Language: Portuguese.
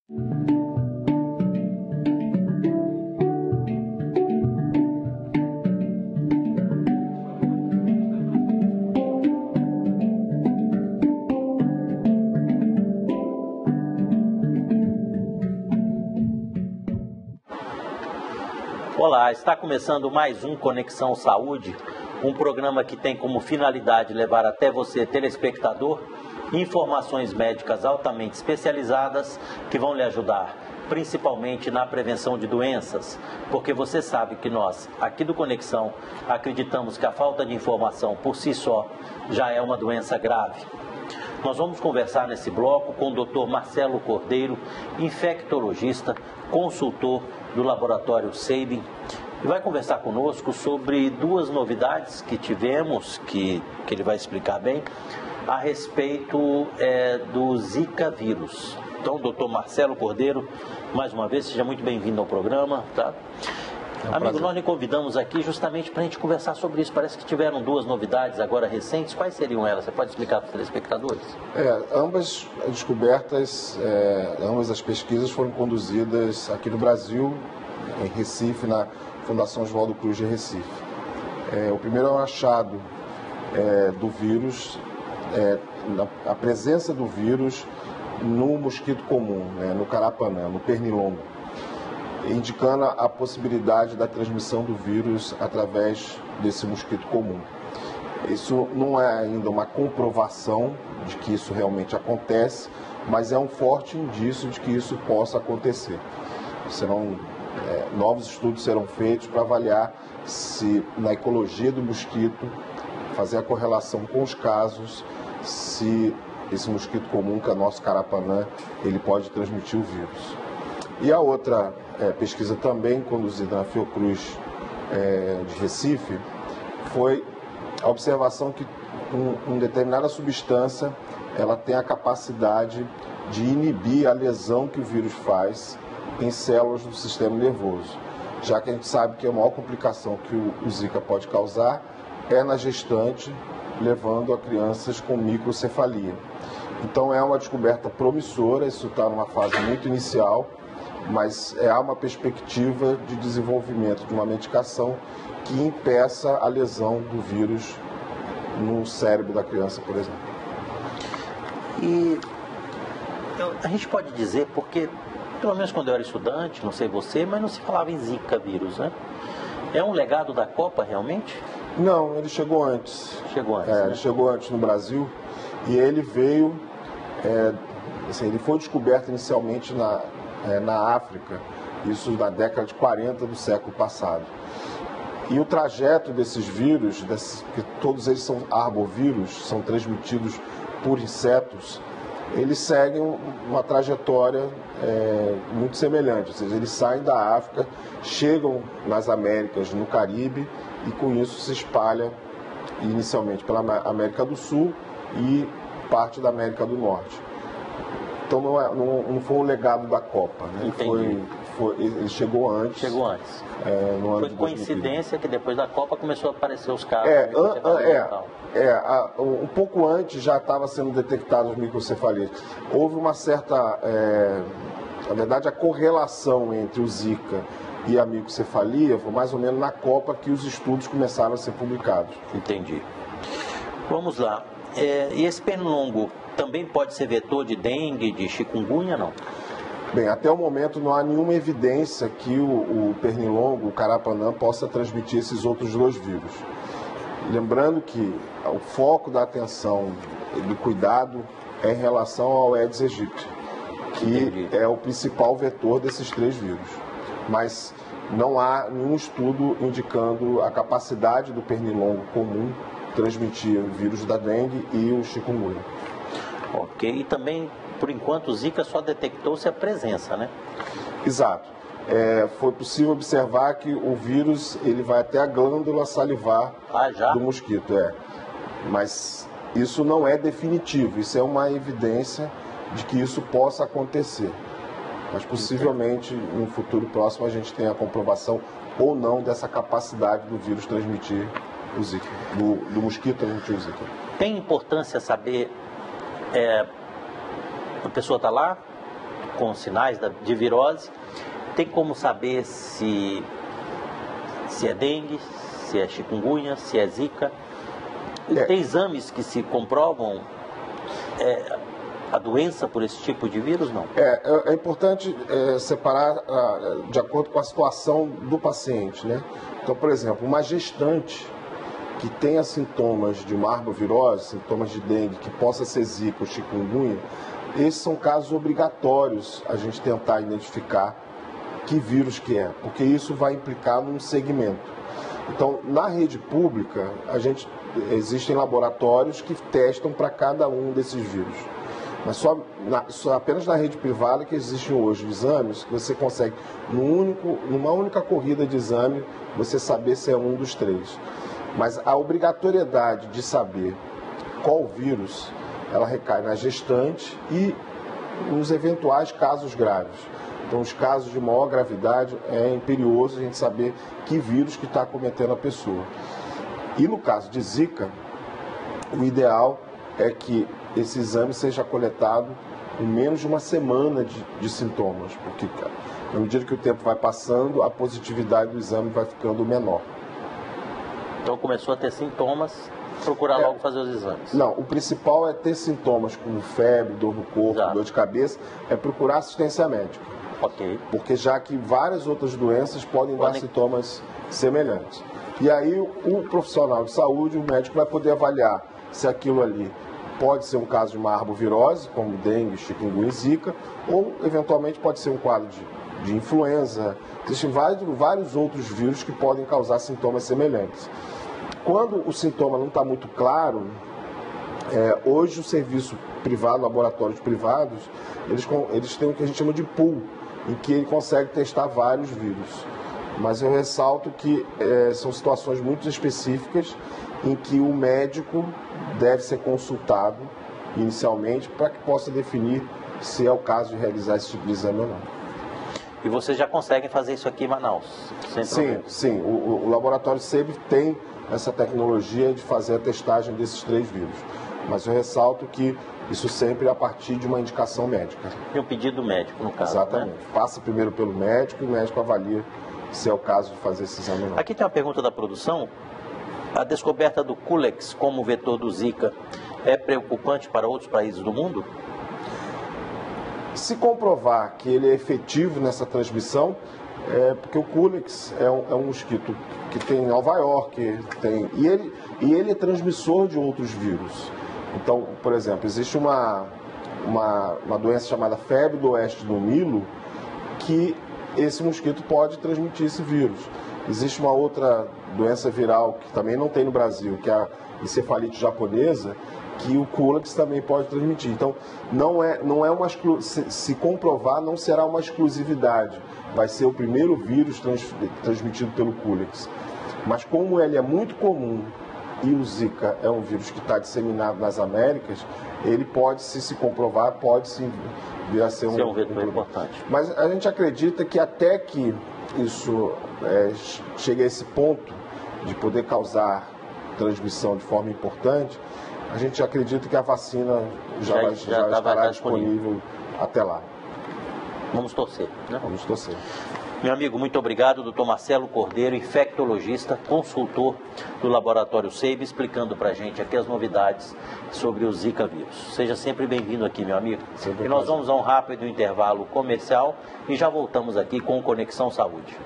Olá, está começando mais um Conexão Saúde, um programa que tem como finalidade levar até você, telespectador, informações médicas altamente especializadas que vão lhe ajudar, principalmente na prevenção de doenças, porque você sabe que nós, aqui do Conexão, acreditamos que a falta de informação por si só já é uma doença grave. Nós vamos conversar nesse bloco com o Dr. Marcelo Cordeiro, infectologista, consultor do Laboratório Sabin, e vai conversar conosco sobre duas novidades que tivemos, que ele vai explicar bem, a respeito do Zika vírus. Então, doutor Marcelo Cordeiro, mais uma vez, seja muito bem-vindo ao programa, tá? Amigo, nós lhe convidamos aqui justamente para a gente conversar sobre isso. Parece que tiveram duas novidades agora recentes. Quais seriam elas? Você pode explicar para os telespectadores? Ambas as descobertas, ambas as pesquisas foram conduzidas aqui no Brasil, em Recife, na Fundação Oswaldo Cruz de Recife. O primeiro é um achado do vírus, a presença do vírus no mosquito comum, no carapanã, no pernilongo, indicando a possibilidade da transmissão do vírus através desse mosquito comum. Isso não é ainda uma comprovação de que isso realmente acontece, mas é um forte indício de que isso possa acontecer. Novos estudos serão feitos para avaliar se na ecologia do mosquito, fazer a correlação com os casos, se esse mosquito comum, que é o nosso carapanã, ele pode transmitir o vírus. E a outra pesquisa também conduzida na Fiocruz de Recife foi a observação que uma determinada substância ela tem a capacidade de inibir a lesão que o vírus faz em células do sistema nervoso, já que a gente sabe que a maior complicação que o Zika pode causar é na gestante, levando a crianças com microcefalia. Então é uma descoberta promissora, isso está numa fase muito inicial, mas há uma perspectiva de desenvolvimento de uma medicação que impeça a lesão do vírus no cérebro da criança, por exemplo. E a gente pode dizer, porque pelo menos quando eu era estudante, não sei você, mas não se falava em Zika vírus, né? É um legado da Copa realmente? Não, ele chegou antes. Chegou antes, né? Ele chegou antes no Brasil e ele veio, ele foi descoberto inicialmente na África, isso na década de 40 do século passado. E o trajeto desses vírus, que todos eles são arbovírus, são transmitidos por insetos, eles seguem uma trajetória muito semelhante, ou seja, eles saem da África, chegam nas Américas, no Caribe, e com isso se espalha inicialmente pela América do Sul e parte da América do Norte. Então não foi um legado da Copa, né? Ele chegou antes. Chegou antes. No ano foi coincidência que depois da Copa começou a aparecer os casos. Um pouco antes já estava sendo detectados microcefalias. Houve uma certa, na verdade, a correlação entre o Zika e a microcefalia foi mais ou menos na Copa que os estudos começaram a ser publicados. Entendi. Vamos lá. E esse pernilongo também pode ser vetor de dengue, de chikungunya, não? Bem, até o momento não há nenhuma evidência que o pernilongo, o carapanã, possa transmitir esses outros dois vírus. Lembrando que o foco da atenção e do cuidado é em relação ao Aedes aegypti, que é o principal vetor desses três vírus. Mas não há nenhum estudo indicando a capacidade do pernilongo comum transmitir o vírus da dengue e o chikungunya. Ok, e também, por enquanto, o Zika só detectou-se a presença, né? Exato. Foi possível observar que o vírus ele vai até a glândula salivar do mosquito. Mas isso não é definitivo, isso é uma evidência de que isso possa acontecer. Mas possivelmente, no futuro próximo, a gente tenha a comprovação ou não dessa capacidade do vírus transmitir o Zika, do mosquito transmitir o Zika. Tem importância saber, a pessoa está lá, com sinais de virose. Tem como saber se é dengue, se é chikungunya, se é zika? Tem exames que se comprovam a doença por esse tipo de vírus, não? É importante separar de acordo com a situação do paciente, né? Então, por exemplo, uma gestante que tenha sintomas de uma arbovirose, sintomas de dengue, que possa ser zika ou chikungunya, esses são casos obrigatórios a gente tentar identificar que vírus que é, porque isso vai implicar num segmento. Então, na rede pública, existem laboratórios que testam para cada um desses vírus. Mas apenas na rede privada que existem hoje exames que você consegue, numa única corrida de exame, você saber se é um dos três. Mas a obrigatoriedade de saber qual vírus, ela recai na gestante e nos eventuais casos graves. Então, os casos de maior gravidade, é imperioso a gente saber que vírus que está acometendo a pessoa. E no caso de zika, o ideal é que esse exame seja coletado em menos de uma semana de sintomas, porque na medida que o tempo vai passando, a positividade do exame vai ficando menor. Então começou a ter sintomas, procurar logo fazer os exames. Não, o principal é ter sintomas como febre, dor no corpo, dor de cabeça, é procurar assistência médica. Ok. Porque já que várias outras doenças podem dar sintomas semelhantes. E aí o profissional de saúde, o médico, vai poder avaliar se aquilo ali pode ser um caso de uma arbovirose, como dengue, chikungunya e zika, ou eventualmente pode ser um quadro de influenza. Existem vários outros vírus que podem causar sintomas semelhantes. Quando o sintoma não está muito claro, hoje o serviço privado, laboratórios privados, eles têm o que a gente chama de pool, em que ele consegue testar vários vírus. Mas eu ressalto que são situações muito específicas em que o médico deve ser consultado inicialmente para que possa definir se é o caso de realizar esse tipo de exame ou não. E vocês já conseguem fazer isso aqui em Manaus? Sim. O laboratório sempre tem essa tecnologia de fazer a testagem desses 3 vírus. Mas eu ressalto que isso sempre é a partir de uma indicação médica. E um pedido médico, no caso. Exatamente. Né? Passa primeiro pelo médico e o médico avalia se é o caso de fazer esse exame ou não. Aqui tem uma pergunta da produção. A descoberta do Culex como vetor do Zika é preocupante para outros países do mundo? Se comprovar que ele é efetivo nessa transmissão, porque o Culex é um mosquito que tem em Nova York, e ele é transmissor de outros vírus. Então, por exemplo, existe uma doença chamada febre do oeste do Nilo, que esse mosquito pode transmitir esse vírus. Existe uma outra doença viral que também não tem no Brasil, que é a encefalite japonesa, que o Culex também pode transmitir. Então, não é uma se comprovar, não será uma exclusividade. Vai ser o primeiro vírus transmitido pelo Culex. Mas como ele é muito comum e o Zika é um vírus que está disseminado nas Américas, ele pode, se comprovar, pode sim vir a ser um vetor importante. Mas a gente acredita que até que isso chegue a esse ponto de poder causar transmissão de forma importante, a gente acredita que a vacina já estará disponível até lá. Vamos torcer, né? Vamos torcer. Meu amigo, muito obrigado, Dr. Marcelo Cordeiro, infectologista, consultor do Laboratório SEIB, explicando para a gente aqui as novidades sobre o Zika vírus. Seja sempre bem-vindo aqui, meu amigo. E nós vamos a um rápido intervalo comercial e já voltamos aqui com Conexão Saúde.